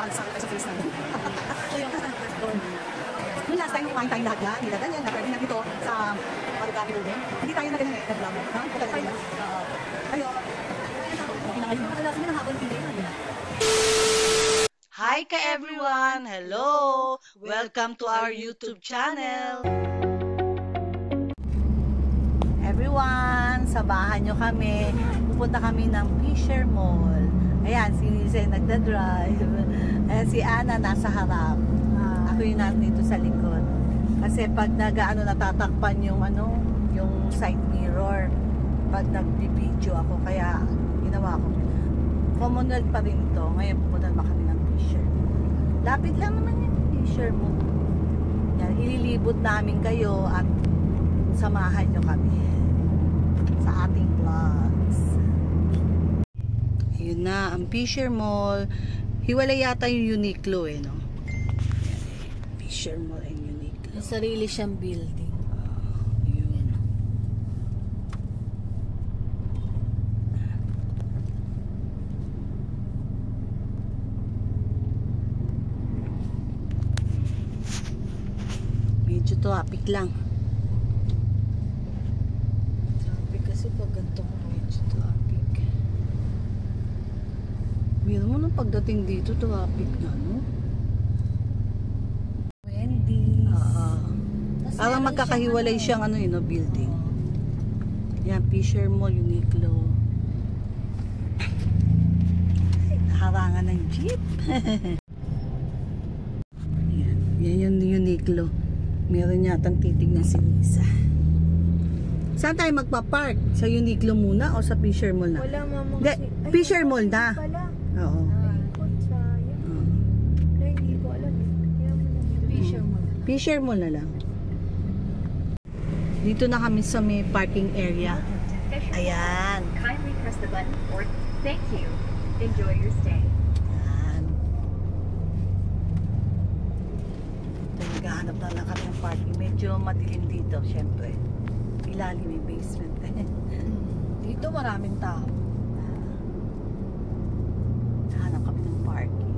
sa face namin. So yung nung last time kumain tayong lahat yan, nila Daniel, na pwede na dito sa Marugami Building. Hindi tayo na ganun eh, nag-vlog. Ayun. Pinakalasin mo ng habang pili na. Hi ka everyone! Hello! Welcome to our YouTube channel! Everyone, sabahan nyo kami. Pupunta kami ng Fisher Mall. Ayan, si Lizzie nagda-drive. Ayan, si Ana nasa harap. Ako yung nandito sa likod. Kasi pag natatakpan yung yung side mirror. Pag nagbi-video ako, kaya ginawa ko. Commonwealth pa rin to. Ngayon pupunta ba kami ng Fisher Mall. Lapit lang naman yung Fisher Mall. Yan, ililibot namin kayo at samahan nyo kami sa ating vlogs. Ayun na, ang Fisher Mall. Hiwalay yata yung Uniqlo eh, no? Fisher Mall and Uniqlo. May sarili siyang building. Yun. Medyo topic lang. Kasi pag ganito mo medyo traffic. Biro mo nung pagdating dito, traffic na, no? Wendy's. Parang magkakahiwalay siyang building. Yan, Fisher Mall, Uniqlo. Harangan ng jeep. Yan yung Uniqlo. Meron yatang titignan si Lisa. Saan tayo magpa-park? Sa Uniqlo muna o sa Fisher Mall na? Wala mama kasi. Fisher Mall na. Oo. Hindi ko alam. Fisher Mall. Fisher Mall na lang. Dito na kami sa may parking area. Ayan. Kindly press the button or thank you. Enjoy your stay. Ayan. Naghahanap na lang kami ng parking. Medyo madilim dito, syempre. Ilalim may basement. Dito maraming tao. Hanap kami ng parking.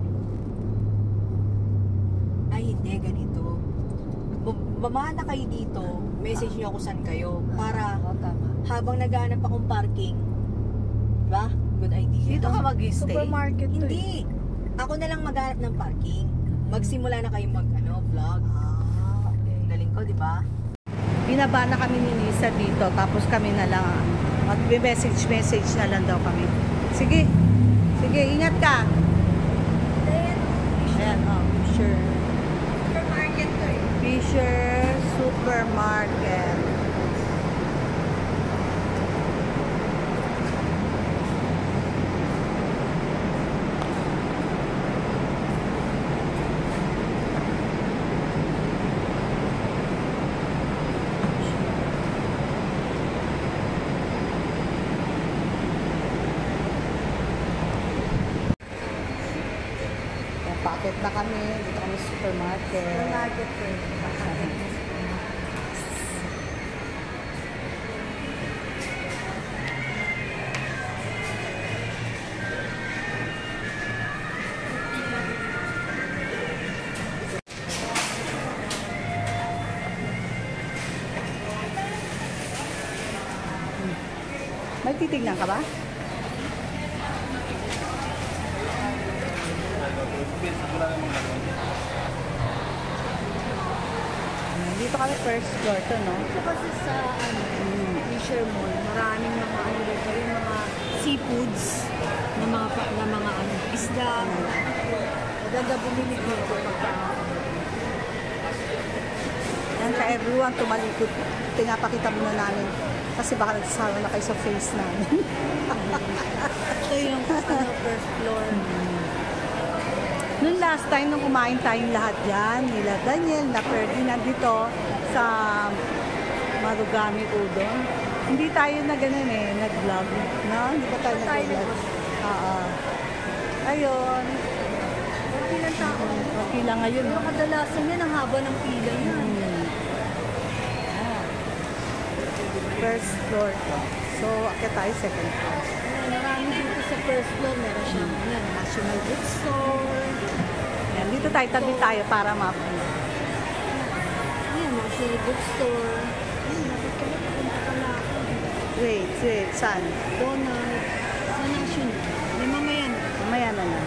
Ay, hindi, ganito. Bumaba na kayo dito, message nyo ako saan kayo. Para Tama. habang naghahanap akong parking, diba? Good idea. Dito ka mag-stay? Supermarket to Hindi. Ako na lang maghanap ng parking. Magsimula na kayo vlog. Okay. Galing ko, diba? Binaba na kami ni Lisa dito, tapos kami na lang magbe-message na lang daw kami. Sige, ingat ka. Ayan, Fisher. Supermarket to eh. Fisher Supermarket. Packet na kami. Dito kami sa supermarket. Supermarket to eh. May titignan ka ba? Dito kami first floor to, no? Ito kasi sa Fisher Mall, maraming mga dito, yung mga seafoods na mga isda. Maganda bumili dito Yan ka everyone, tumalikod. Pinapakita muna namin. Kasi baka nagsasara na kayo sa face namin. Ito yung first floor. Noong last time, nung kumain tayong lahat yan, nila Daniel, na Ferdinand dito sa Marugami Udon, hindi tayo na ganun nag-vlog. No? Hindi pa tayo nag-vlog. Ayun. Ilang tao? Pila ngayon. Pero kadalasan yan, ang haba ng pila yan. First floor to. So, akit tayo second floor. Marami dito sa first floor, meron siyang National Bookstore. Ayan, dito tayo, tabi tayo para mapanood. Ayan, National Bookstore. Ayan, dapat pala papunta pala ako. Wait, saan? Donald. Sa National. May mamaya na. Mamaya na na.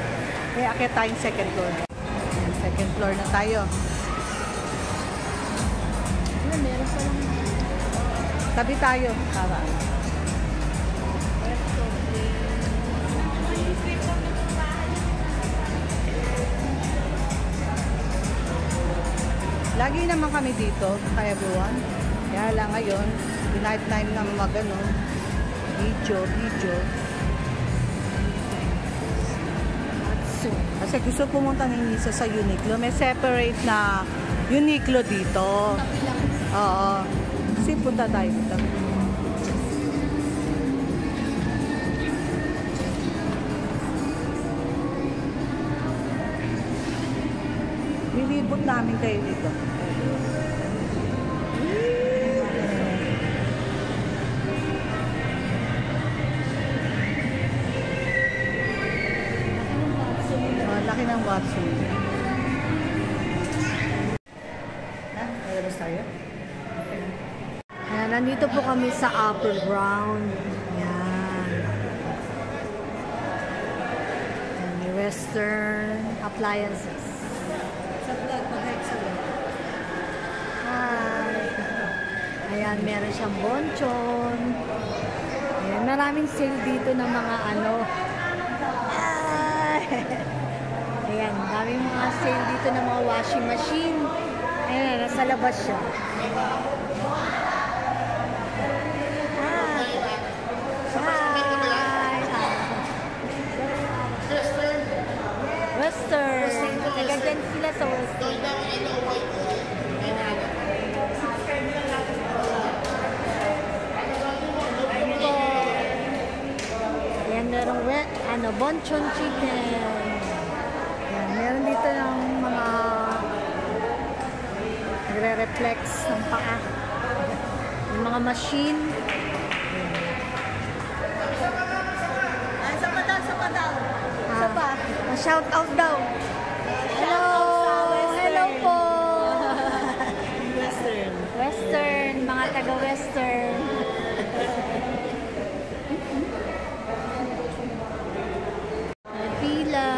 Kaya akit tayong second floor. Ayan, second floor na tayo. Ayan, meron pa lang. Tabi tayo. Para. Lagi naman kami dito, kaya everyone. Kaya lang ngayon, night time ng magano, video. Kasi gusto pumunta ni Nisa sa Uniqlo. May separate na Uniqlo dito. Oo. Kasi punta tayo dito. Nilibot namin kayo dito. Laki ng Watson. Mayroon tayo? Ayan, nandito po kami sa upper ground. Ayan. Ayan, may Western appliances. Sa vlog, mag-hype sa vlog. Hi! Ayan, meron siyang bonchon. Ayan, maraming sale dito ng mga ano. Ay! Ayan, daming mga sale dito ng mga washing machine. Ayan, nasa labas siya. Hi! Western. Nagagyan sila sa Western. Ayan, merong bonchon chicken. Ayan, meron dito ng mga nagre-reflex ng paa. Yung mga machine. Sa pa daw. Shout out daw. Hello! Hello po! Western, mga taga-Western. Pila.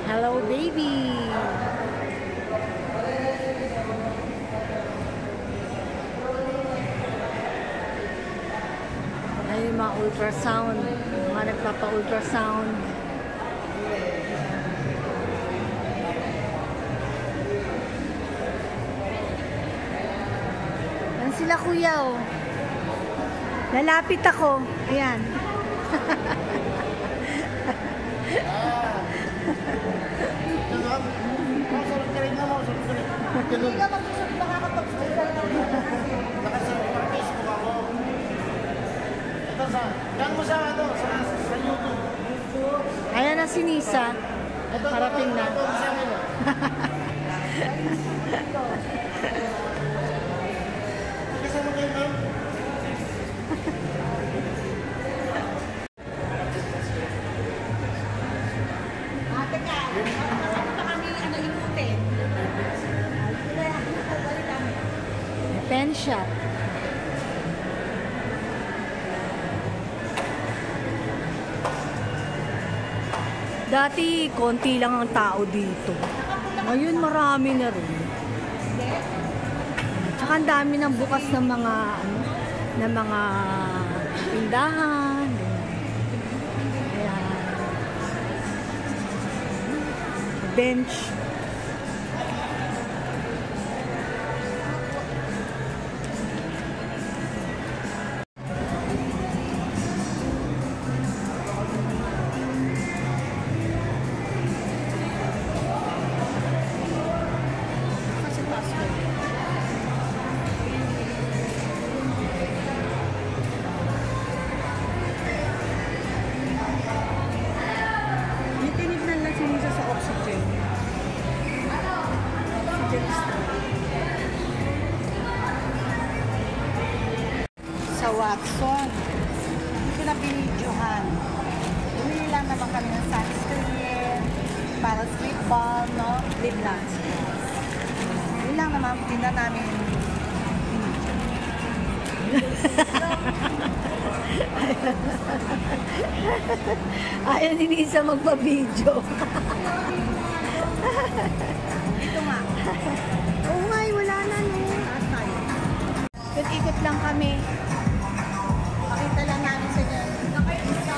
Hello, baby. Ay, mga ultrasound. Mga nagpapa-ultrasound. Yan sila kuya, oh. Lalapit ako. Ayan. Ayan na si Nisa. Parating na. Pen shop. Dati, konti lang ang tao dito. Ngayon, marami na rin. Tsaka ang dami ng bukas ng mga, ng mga tindahan. Ayan. Bench. naman kami ng sunscreen, para lip balm, no? Lip gloss. Yun lang naman, tinda namin. Ayaw ni Nisa magpa-video. Dito nga. Oo nga, wala na no. Taas tayo. Ikot lang kami. Pakita lang namin sa inyo.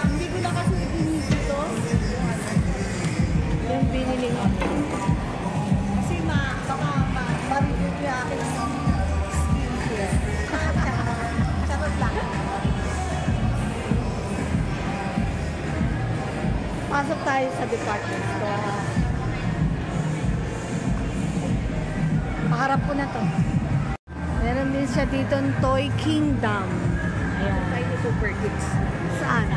Hindi ko na kasi binibito. Yung binili ko. Kasi baka ma-review yung aking skincare. Charot lang. Pasok tayo sa department store. Paharap ko na to. Meron din siya dito ng Toy Kingdom. Ayan. Tayo super kids. Saan?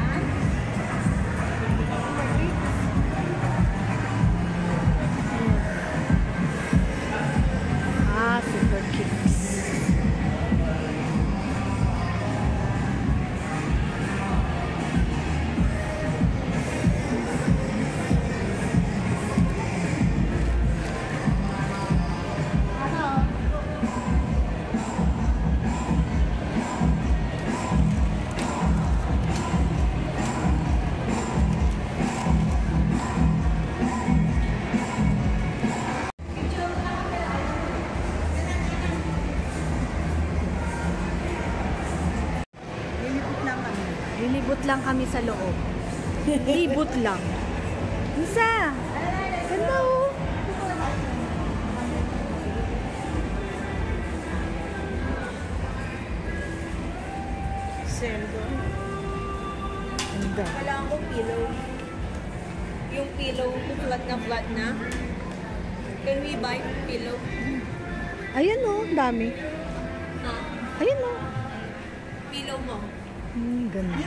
Super Kicks. Lilibot lang kami sa loob. Libot lang. Isa! Ganda oh! Sendo. Ganda. Kailangan ko pillow. Yung pillow, flat na. Can we buy pillow? Ayan oh, ang dami. Ha? Ayan oh. Pillow mo. Ganda.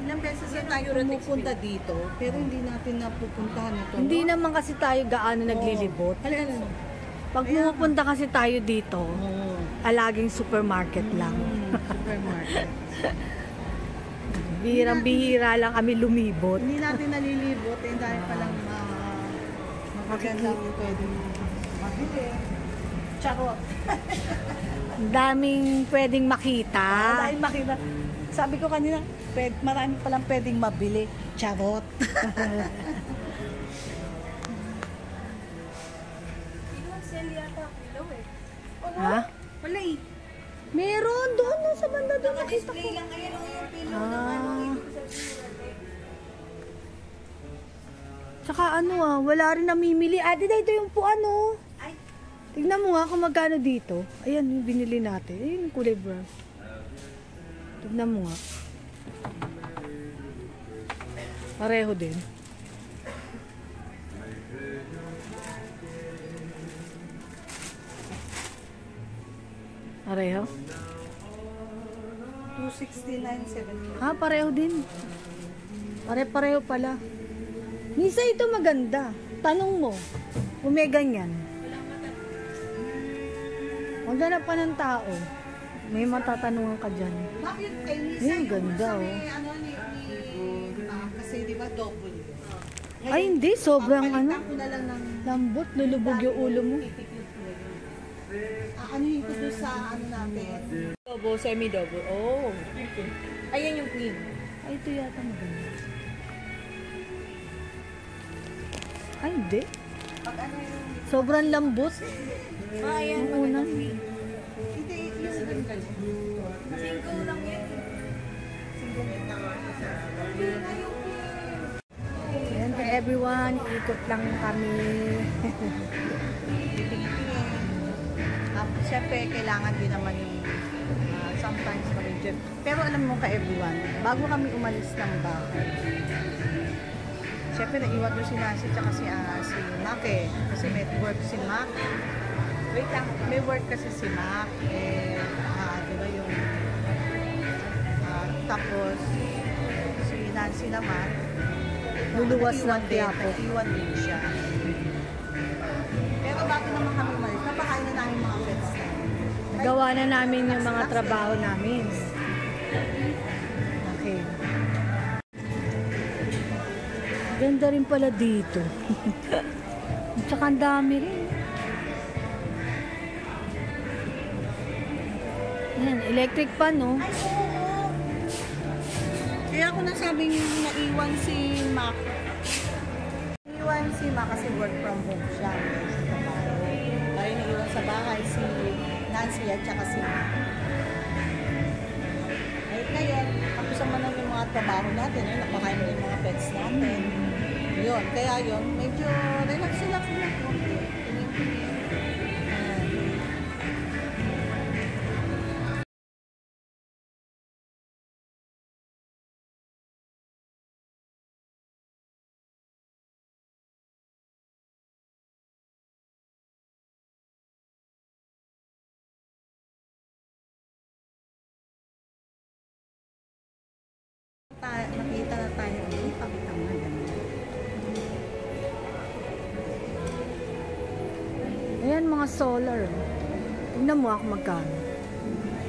Ilang beses na tayo pumupunta dito, pero hindi natin napupuntahan ito. Hindi naman kasi tayo gaano naglilibot. Pag pumupunta kasi tayo dito, laging supermarket lang. Supermarket. Bihirang-bihira lang kami lumibot. Hindi natin nalilibot, eh, dahil palang magagandang pwedeng mabili. Charot. Ang daming pwedeng makita. Dahil makita, sabi ko kanina, marami palang pwedeng mabili. Charot. Sell yata pillow eh. Ha? Wala eh. Meron doon no, sa banda doon nakita ko. Display lang ngayon yung pillow Ah. na ano ito sa pinag. Tsaka wala rin namimili. Ito yung puan oh. Ay. Tignan mo nga kung magkano dito. Ayan yung binili natin. Ayun yung kulay brown. Tignan mo nga. Pareho din. Pareho? 269.70. Pareho din. Pare-pareho pala. Misa ito maganda. Tanong mo, kung may ganyan. Maghanap pa ng tao. May matatanungan ka dyan. Bakit kay Lisa Yung ganda, sa oh. may, kasi di ba double? Ay hindi, sobrang Palitan ko na lang ng lambot. Lulubog yung ulo mo. anuhin ko doon sa ano natin. Double, semi-double. Oh. Okay. Ayan yung queen. Ay, ito yata maganda. Ay, hindi. Pag ano yung, Sobrang lambot. Ayan. Yung una. hindi, yung Single lang yan. Ayan ka everyone, ikot lang kami. Siyempre, kailangan din naman yung sometimes kami dyan. Pero alam mo ka everyone, bago kami umalis ng bahay, siyempre naiwan doon si Nancy tsaka si Mac eh. Kasi may work si Mac. Wait lang, may work kasi si Mac. Di ba yung tapos si Nancy naman Luluwas ng Quiapo. nag-iwan din siya. Pero bago naman kami umalis, napakain na namin mga pets na. Gawa na namin yung mga trabaho namin. Okay. Ganda rin pala dito. At saka ang dami rin. Ayan, electric pan, no? Kaya ako nasabing naiwan si Mac. Naiwan si Mac kasi work from home siya. Kaya naiwan sa bahay si Nancy at saka si Mac. Kahit ngayon, tapos naman na yung mga trabaho natin, yun, napakain mo yung mga pets natin. Yun, kaya yun, medyo relax-relax na konti. Nakita na tayo. Pakita mo na ganun. Ayan, mga solar. Tingnan mo ako magkano. Ay.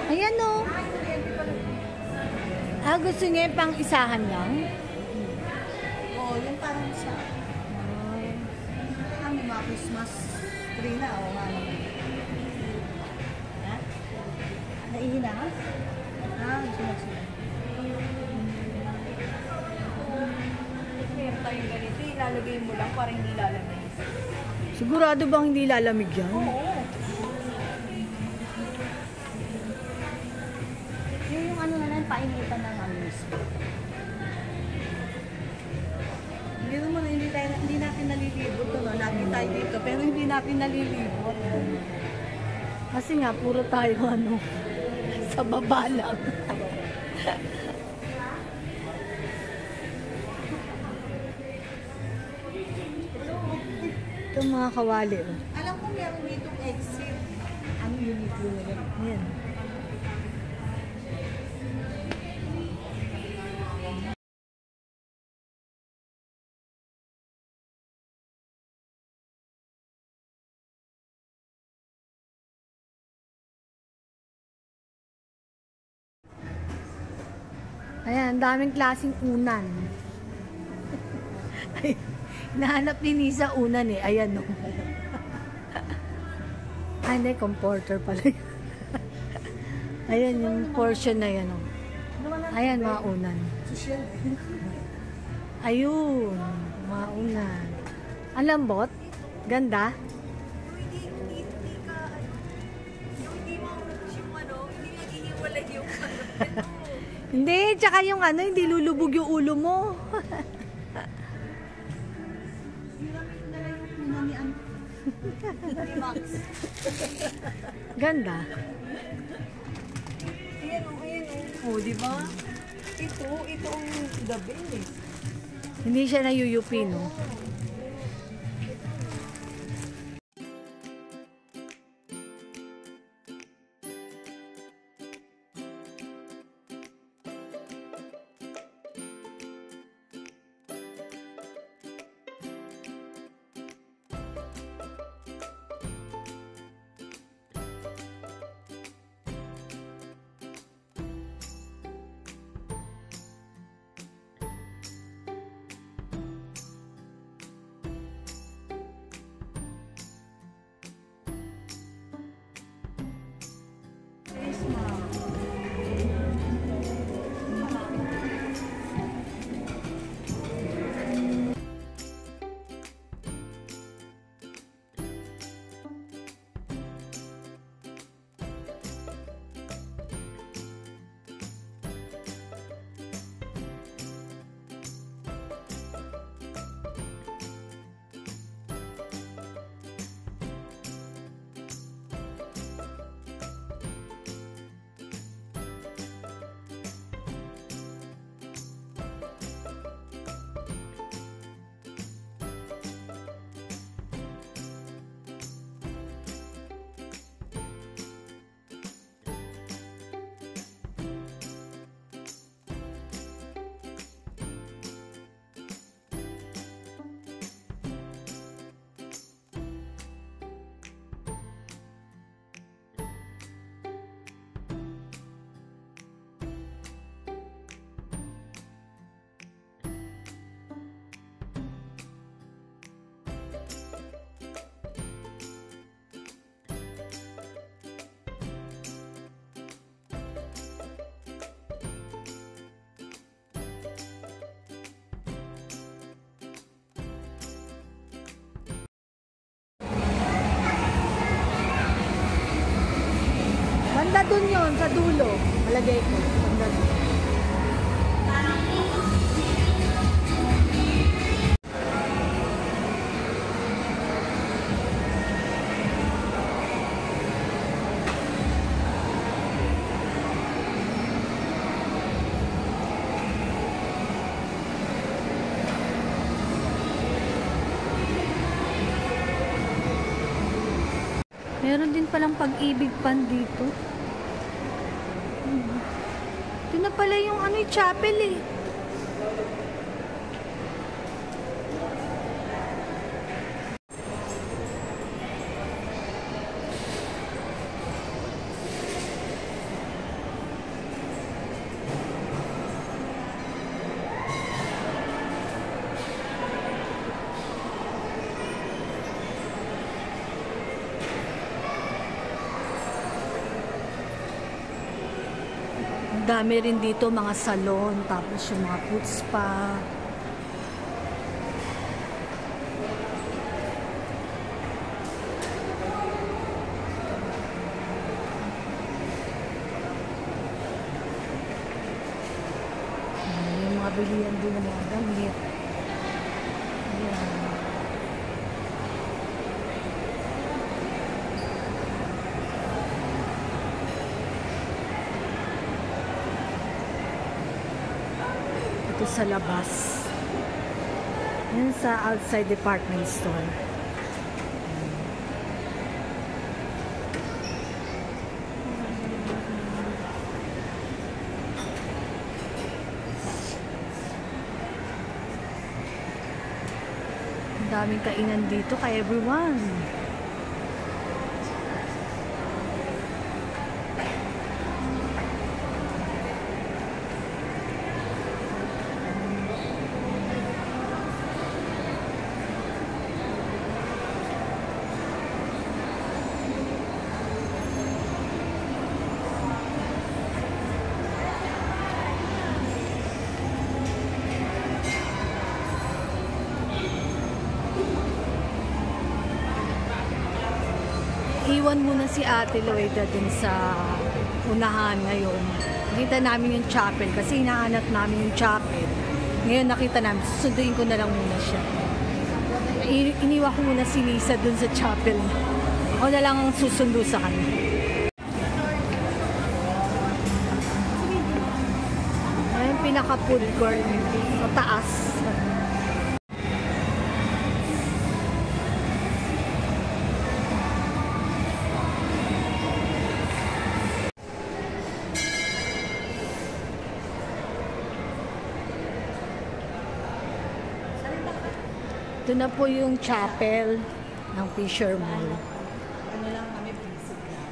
Ayan, o. Gusto niya yung pang isahan lang? Oo, yung parang sa... Kami mga Christmas tree na, o nga naman. Ha? Naihina ka? Sunod-sunod. Meron tayong ganito, ilalagay mo lang para hindi lalamig. Sigurado bang hindi lalamig yan? Yung ano na lang, painitan ng ano mismo. Hindi natin nalilibot. No? Lagi tayo dito, pero hindi natin nalilibot. Kasi nga, puro tayo sa baba lang. Ito mga kawali. Oh. Alam ko meron ditong exit. Ano yun ito na yun? Ayan. Ayan, ang daming klaseng unan. Ay, nahanap ni Nisa unan eh. Ayan, no. Ay, hindi, comforter pala yun. Ayan, yung portion na yan, no. Ayan, mga unan. Ayun, mga unan. Ang lambot? Ganda? Hindi, tsaka yung hindi lulubog yung ulo mo. Ganda. Ayan o, ayan o. Oh, di ba? Ito ang the best. Hindi siya nayuyupi, no? Banda dun yun, sa dulo. Malagay ko. Banda dun. Meron din palang Pag-ibig Pan dito. Ito na pala yung ano, chapel eh. Dami rin dito mga salon, tapos yung mga food spa. Yung mga bilihan din ng mga damit. Ayan. Ito sa labas. Yan sa outside department store. Ang daming kainan dito kay everyone. Iwan muna si Ate Loida dun sa unahan ngayon. Nakita namin yung chapel kasi hinahanap namin yung chapel. Ngayon nakita namin, susunduin ko na lang muna siya. Iniwan ko muna si Lisa dun sa chapel. Ako na lang ang susundo sa kanya. Ayan, pinaka-food court sa taas. Ito na po yung chapel ng Fisher Mall. Ano lang kami, basic lang.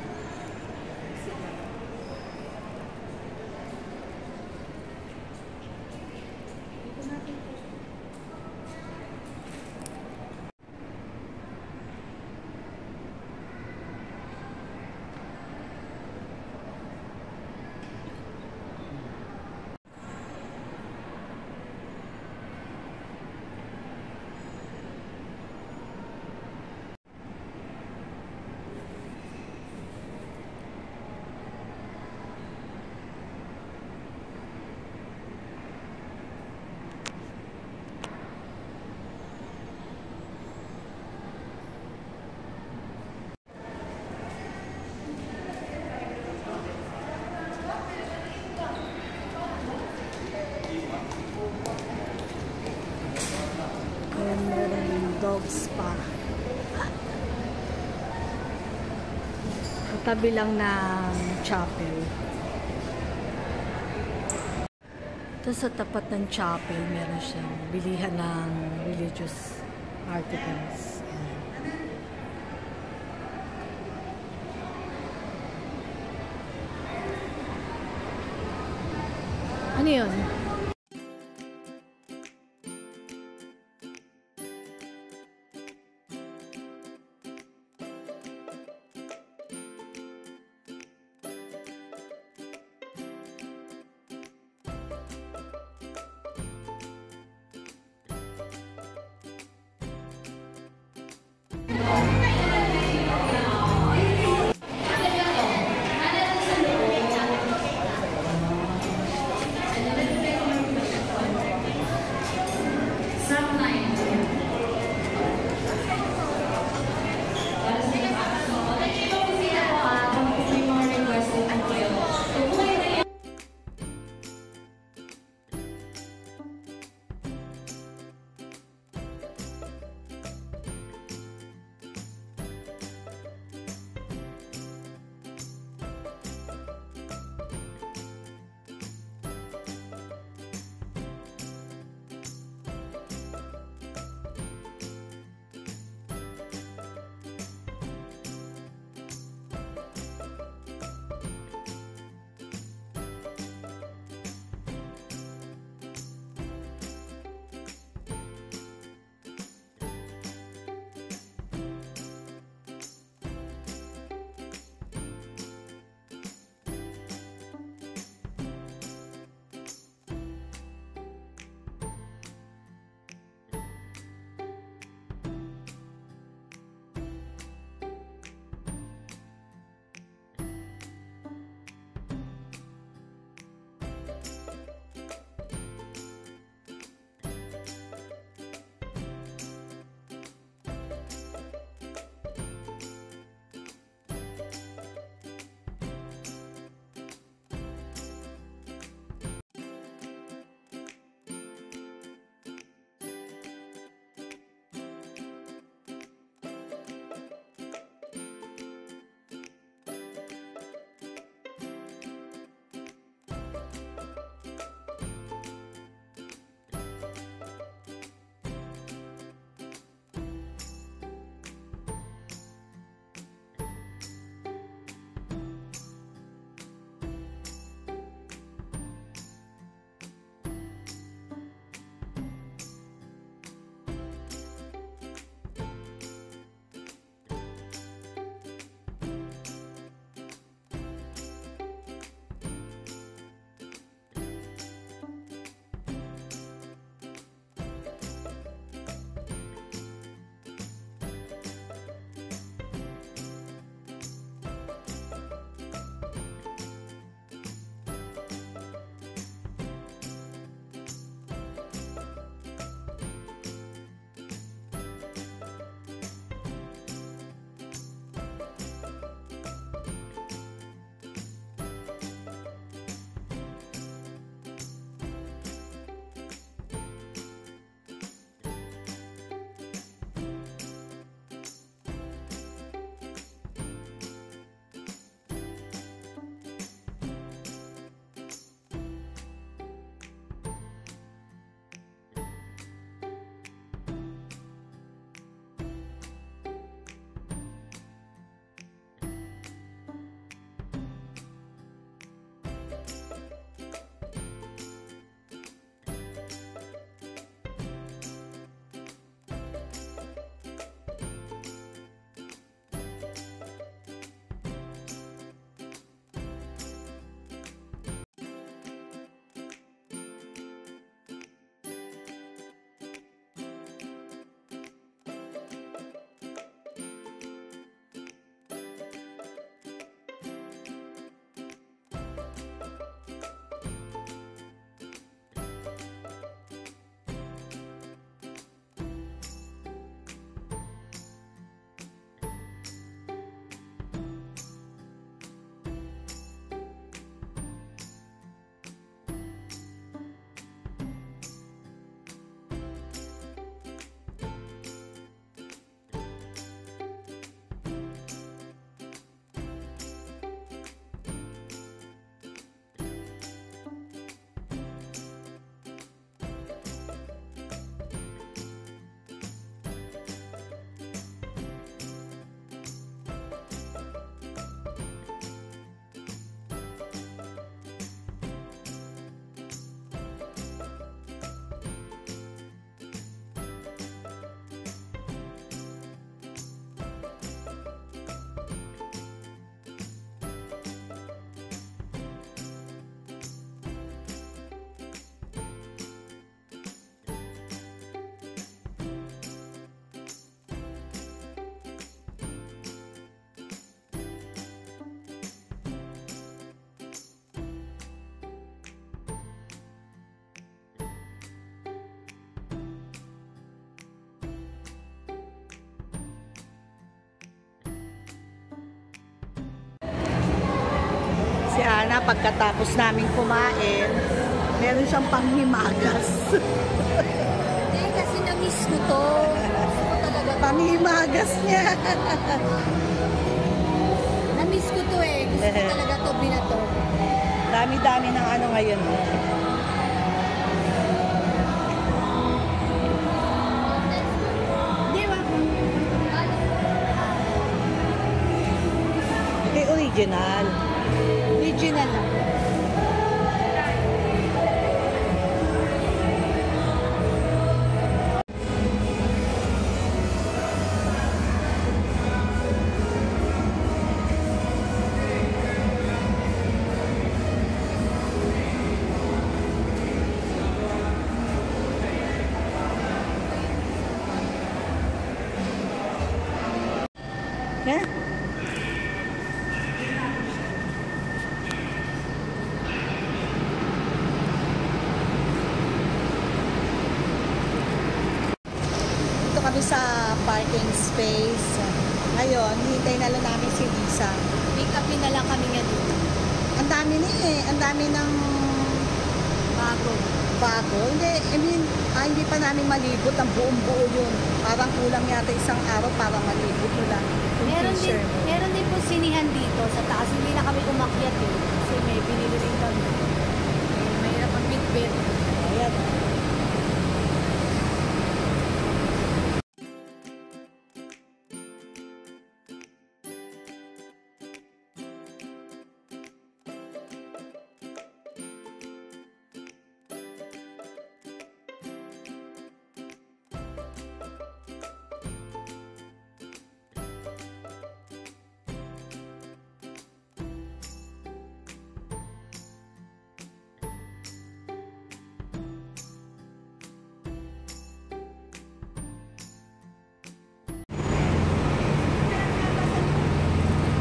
Ayan, meron yung dog spa. Katabi lang ng chapel. Ito sa tapat ng chapel, meron siyang bilihan ng religious articles. Ano yun? Ana, pagkatapos namin kumain, meron siyang panghimagas. Kasi na-miss ko to. Gusto ko talaga. Panghimagas niya. Na-miss ko to eh. Gusto ko talaga to, binato. Dami-dami ng ano ngayon. Di ba? Ito yung original. Original lang. Yeah. Dito kami sa parking space. Ngayon, hintay na lang namin si Lisa. Pick upin na lang kami nga dito. Ang dami ang dami ng bago. Hindi, I mean, hindi pa namin malibot ang buong buo yun. Parang kulang yata isang araw para malibot nila. Meron din po sinihan dito sa taas. Hindi na kami umakyat eh. Kasi may binili rin kami. Mahirap ang bitbit. Ayan.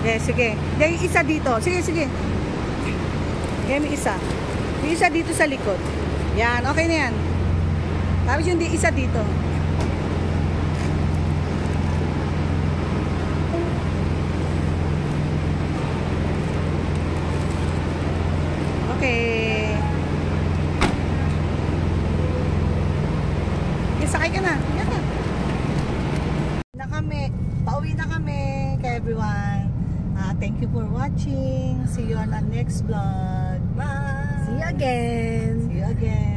Okay, sige. Yung isa dito. Sige. May isa. Yung isa dito sa likod. Yan, okay na yan. Tapos yung isa dito. Okay. Sakay ka na. Yan na. Pauwi na kami kay everyone. Thank you for watching. See you on our next vlog. Bye! See you again! See you again!